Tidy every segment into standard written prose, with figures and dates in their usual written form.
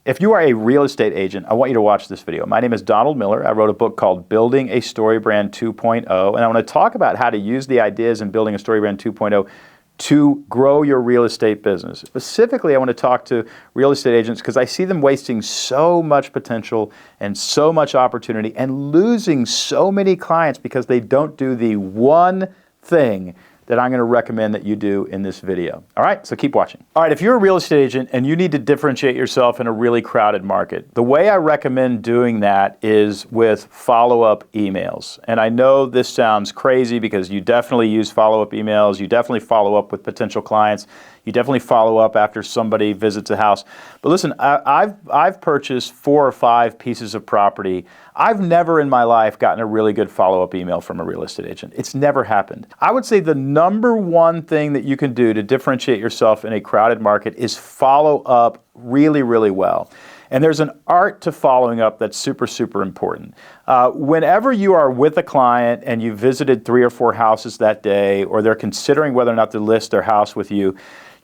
If you are a real estate agent, I want you to watch this video. My name is Donald Miller. I wrote a book called Building a StoryBrand 2.0, and I want to talk about how to use the ideas in Building a StoryBrand 2.0 to grow your real estate business. Specifically, I want to talk to real estate agents because I see them wasting so much potential and so much opportunity and losing so many clients because they don't do the one thing that I'm going to recommend that you do in this video. All right, so keep watching. All right, if you're a real estate agent and you need to differentiate yourself in a really crowded market, the way I recommend doing that is with follow-up emails. And I know this sounds crazy because you definitely use follow-up emails, you definitely follow up with potential clients, you definitely follow up after somebody visits a house. But listen, I've purchased 4 or 5 pieces of property. I've never in my life gotten a really good follow-up email from a real estate agent. It's never happened. I would say the number one thing that you can do to differentiate yourself in a crowded market is follow up really, really well. And there's an art to following up that's super, super important. Whenever you are with a client and you visited 3 or 4 houses that day, or they're considering whether or not to list their house with you,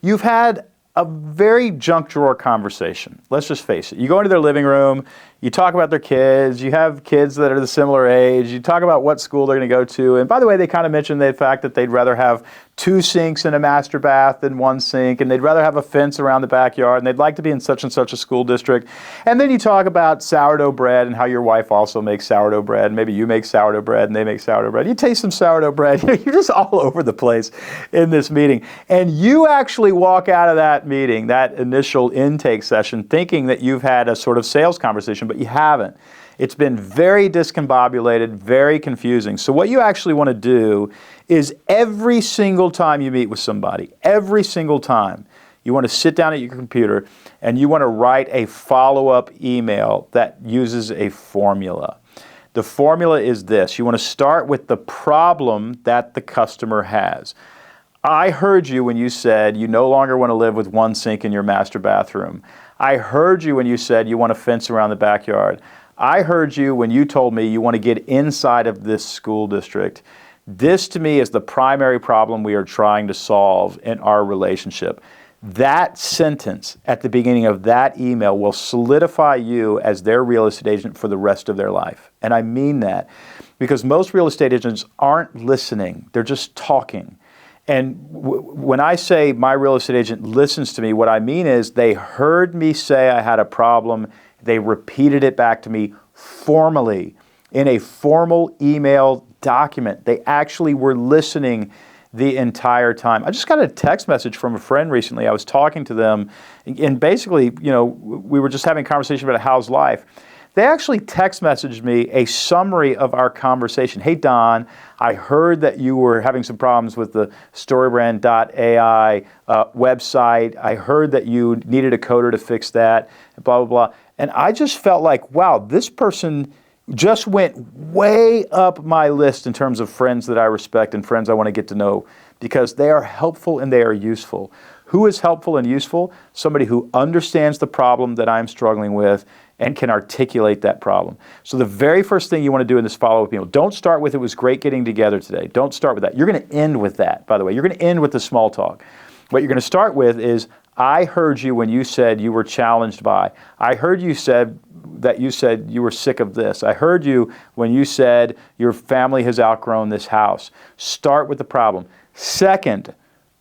you've had a very junk drawer conversation. Let's just face it. You go into their living room, you talk about their kids, you have kids that are the similar age, you talk about what school they're going to go to, and by the way, they kind of mentioned the fact that they'd rather have 2 sinks in a master bath than 1 sink, and they'd rather have a fence around the backyard, and they'd like to be in such and such a school district. And then you talk about sourdough bread and how your wife also makes sourdough bread, and maybe you make sourdough bread and they make sourdough bread. You taste some sourdough bread, you're just all over the place in this meeting. And you actually walk out of that meeting, that initial intake session, thinking that you've had a sort of sales conversation, but you haven't. It's been very discombobulated, very confusing. So what you actually want to do is every single time you meet with somebody, every single time, you want to sit down at your computer and you want to write a follow-up email that uses a formula. The formula is this. You want to start with the problem that the customer has. I heard you when you said you no longer want to live with 1 sink in your master bathroom. I heard you when you said you want a fence around the backyard. I heard you when you told me you want to get inside of this school district. This to me is the primary problem we are trying to solve in our relationship. That sentence at the beginning of that email will solidify you as their real estate agent for the rest of their life. And I mean that because most real estate agents aren't listening. They're just talking. And when I say my real estate agent listens to me, what I mean is they heard me say I had a problem. They repeated it back to me formally in a formal email document. They actually were listening the entire time. I just got a text message from a friend recently. I was talking to them and basically, we were just having a conversation about how's life. They actually text messaged me a summary of our conversation. Hey, Don, I heard that you were having some problems with the StoryBrand.ai website. I heard that you needed a coder to fix that, blah, blah, blah. And I just felt like, wow, this person just went way up my list in terms of friends that I respect and friends I want to get to know because they are helpful and they are useful. Who is helpful and useful? Somebody who understands the problem that I'm struggling with and can articulate that problem. So the very first thing you want to do in this follow-up email, don't start with, it was great getting together today. Don't start with that. You're going to end with that, by the way. You're going to end with the small talk. What you're going to start with is, I heard you when you said you were challenged by. I heard you said that you said you were sick of this. I heard you when you said your family has outgrown this house. Start with the problem. Second,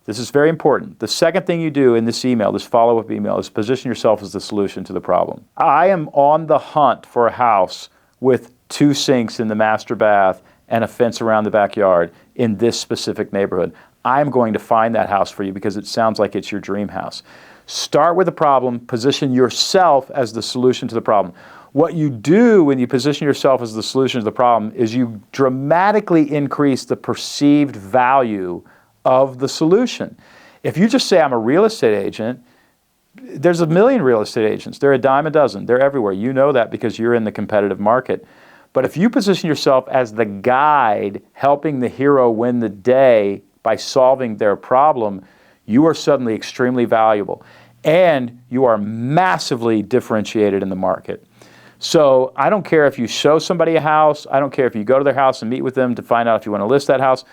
this is very important. The second thing you do in this email, this follow-up email, is position yourself as the solution to the problem. I am on the hunt for a house with 2 sinks in the master bath and a fence around the backyard in this specific neighborhood. I'm going to find that house for you because it sounds like it's your dream house. Start with the problem, position yourself as the solution to the problem. What you do when you position yourself as the solution to the problem is you dramatically increase the perceived value of the solution. If you just say, I'm a real estate agent, there's a million real estate agents. They're a dime a dozen. They're everywhere. You know that because you're in the competitive market. But if you position yourself as the guide helping the hero win the day by solving their problem, you are suddenly extremely valuable. And you are massively differentiated in the market. So I don't care if you show somebody a house. I don't care if you go to their house and meet with them to find out if you want to list that house.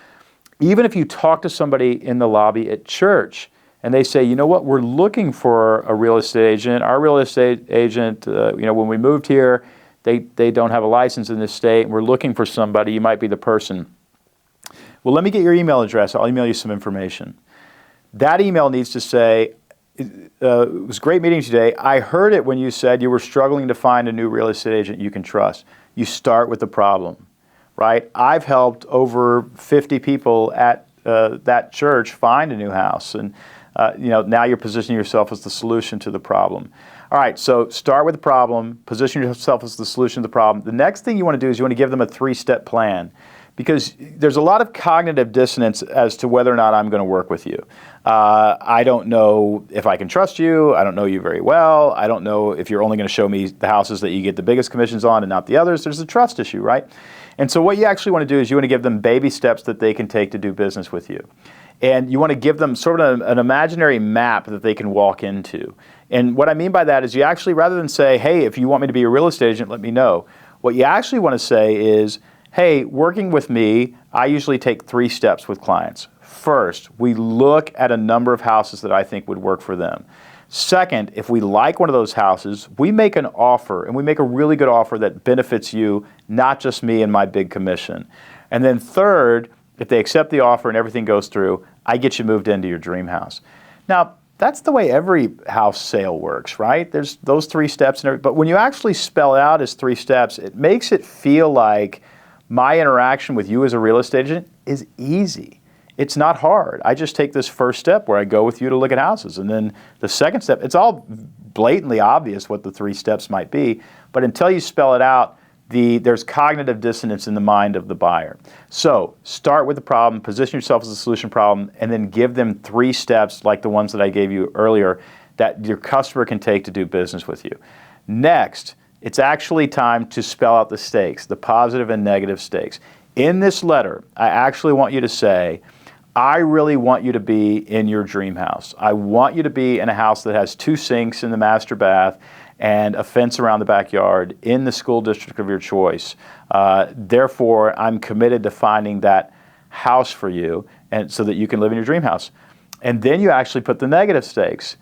Even if you talk to somebody in the lobby at church and they say, you know what, we're looking for a real estate agent. Our real estate agent, when we moved here, they don't have a license in this state, and we're looking for somebody. You might be the person. Well, let me get your email address. I'll email you some information. That email needs to say, it was great meeting you today. I heard it when you said you were struggling to find a new real estate agent you can trust. You start with the problem, right? I've helped over 50 people at that church find a new house, and now you're positioning yourself as the solution to the problem. All right, so start with the problem, position yourself as the solution to the problem. The next thing you want to do is you want to give them a 3-step plan, because there's a lot of cognitive dissonance as to whether or not I'm going to work with you. I don't know if I can trust you. I don't know you very well. I don't know if you're only going to show me the houses that you get the biggest commissions on and not the others. There's a trust issue, right? And so what you actually want to do is you want to give them baby steps that they can take to do business with you. And you want to give them sort of an imaginary map that they can walk into. And what I mean by that is you actually, rather than say, hey, if you want me to be a real estate agent, let me know. What you actually want to say is, hey, working with me, I usually take 3 steps with clients. First, we look at a number of houses that I think would work for them. Second, if we like one of those houses, we make an offer, and we make a really good offer that benefits you, not just me and my big commission. And then third, if they accept the offer and everything goes through, I get you moved into your dream house. Now, that's the way every house sale works, right? There's those 3 steps, but when you actually spell it out as 3 steps, it makes it feel like my interaction with you as a real estate agent is easy. It's not hard. I just take this first step where I go with you to look at houses. And then the second step, it's all blatantly obvious what the 3 steps might be, but until you spell it out, there's cognitive dissonance in the mind of the buyer. So start with the problem, position yourself as a solution problem, and then give them 3 steps like the ones that I gave you earlier that your customer can take to do business with you. Next, it's actually time to spell out the stakes, the positive and negative stakes. In this letter, I actually want you to say, I really want you to be in your dream house. I want you to be in a house that has 2 sinks in the master bath and a fence around the backyard in the school district of your choice. Therefore, I'm committed to finding that house for you, and so that you can live in your dream house. And then you actually put the negative stakes.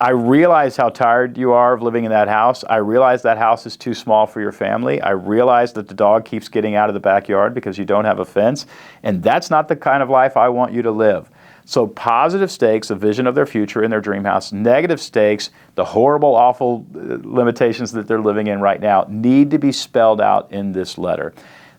I realize how tired you are of living in that house. I realize that house is too small for your family. I realize that the dog keeps getting out of the backyard because you don't have a fence. And that's not the kind of life I want you to live. So positive stakes, a vision of their future in their dream house. Negative stakes, the horrible, awful limitations that they're living in right now, need to be spelled out in this letter.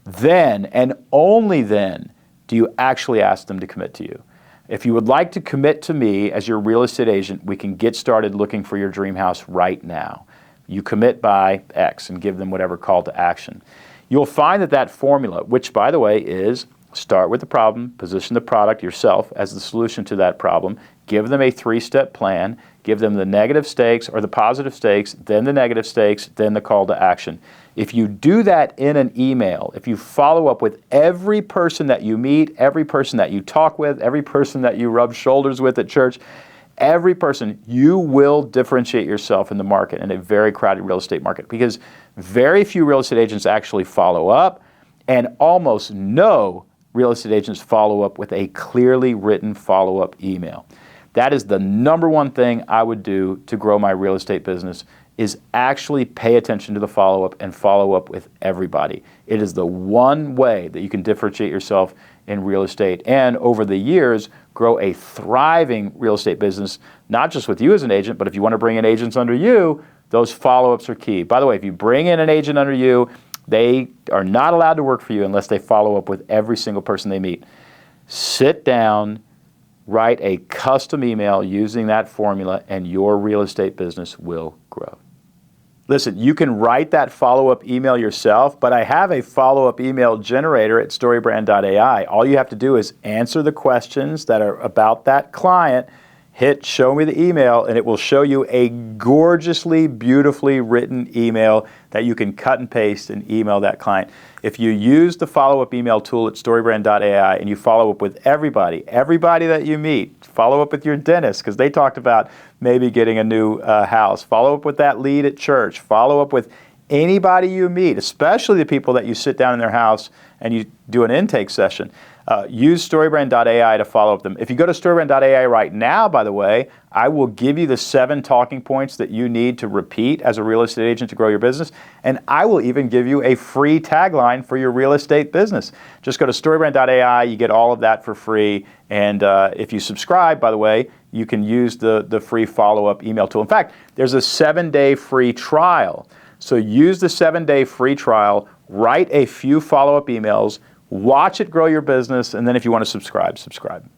Then, and only then, do you actually ask them to commit to you. If you would like to commit to me as your real estate agent, we can get started looking for your dream house right now. You commit by X and give them whatever call to action. You'll find that formula, which by the way is start with the problem, position the product yourself as the solution to that problem, give them a 3-step plan, give them the negative stakes or the positive stakes, then the negative stakes, then the call to action. If you do that in an email, if you follow up with every person that you meet, every person that you talk with, every person that you rub shoulders with at church, every person, you will differentiate yourself in the market, in a very crowded real estate market, because very few real estate agents actually follow up, and almost no real estate agents follow up with a clearly written follow-up email. That is the number one thing I would do to grow my real estate business, is actually pay attention to the follow-up and follow up with everybody. It is the one way that you can differentiate yourself in real estate and over the years grow a thriving real estate business, not just with you as an agent, but if you want to bring in agents under you, those follow-ups are key. By the way, if you bring in an agent under you, they are not allowed to work for you unless they follow up with every single person they meet. Sit down, write a custom email using that formula, and your real estate business will grow. Listen, you can write that follow-up email yourself, but I have a follow-up email generator at StoryBrand.ai. All you have to do is answer the questions that are about that client, hit show me the email, and it will show you a gorgeously, beautifully written email that you can cut and paste and email that client. If you use the follow-up email tool at StoryBrand.ai and you follow up with everybody that you meet, follow up with your dentist because they talked about maybe getting a new house, follow up with that lead at church, follow up with Anybody you meet, especially the people that you sit down in their house and you do an intake session, use StoryBrand.ai to follow up them. If you go to StoryBrand.ai right now, by the way, I will give you the 7 talking points that you need to repeat as a real estate agent to grow your business, and I will even give you a free tagline for your real estate business. Just go to StoryBrand.ai, you get all of that for free, and if you subscribe, by the way, you can use the free follow-up email tool. In fact, there's a 7-day free trial. So use the 7-day free trial, write a few follow-up emails, watch it grow your business, and then if you want to subscribe, subscribe.